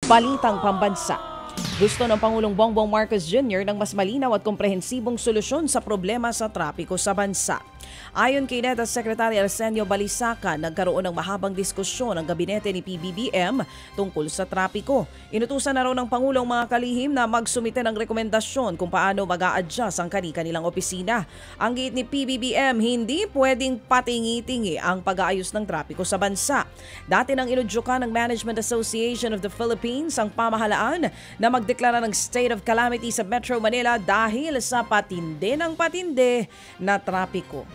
Balitang Pambansa. Gusto ng Pangulong Bongbong Marcos Jr. ng mas malinaw at komprehensibong solusyon sa problema sa trapiko sa bansa. Ayon kay NEDA Secretary Arsenio Balisacan, nagkaroon ng mahabang diskusyon ang gabinete ni PBBM tungkol sa trapiko. Inutusan na raw ng Pangulong mga kalihim na magsumite ng rekomendasyon kung paano mag-a-adjust ang kani-kanilang opisina. Ang giit ni PBBM, hindi pwedeng patingi-tingi ang pag-aayos ng trapiko sa bansa. Dati nang inudyukan ng Management Association of the Philippines ang pamahalaan na magdeklara ng state of calamity sa Metro Manila dahil sa patindi ng patindi na trapiko.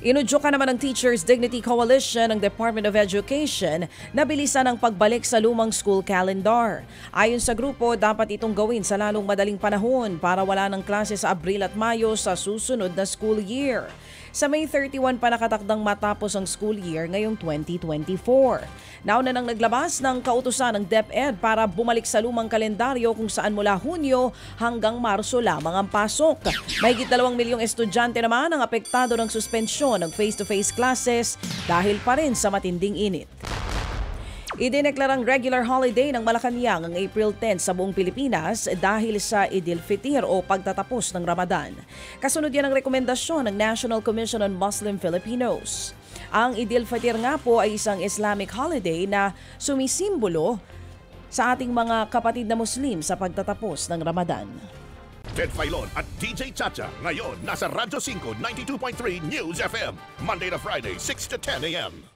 Inudyukan naman ng Teachers Dignity Coalition ng Department of Education na bilisan ang pagbalik sa lumang school calendar. Ayon sa grupo, dapat itong gawin sa lalong madaling panahon para wala ng klase sa Abril at Mayo sa susunod na school year. Sa May 31 pa nakatakdang matapos ang school year ngayong 2024. Nauna nang naglabas ng kautusan ng DepEd para bumalik sa lumang kalendaryo kung saan mula Hunyo hanggang Marso lamang ang pasok. Mahigit 2 milyong estudyante naman ang apektado ng suspensyon ng face-to-face classes dahil pa rin sa matinding init. Idineklarang regular holiday ng Malacanang ang April 10 sa buong Pilipinas dahil sa Idil Fitr o pagtatapos ng Ramadan. Kasunod yan ang rekomendasyon ng National Commission on Muslim Filipinos. Ang Idil Fitr nga po ay isang Islamic holiday na sumisimbolo sa ating mga kapatid na Muslim sa pagtatapos ng Ramadan. Ted Filon at DJ Chacha ngayon nasa Radyo 5 92.3 News FM Monday to Friday 6 to 10 a.m.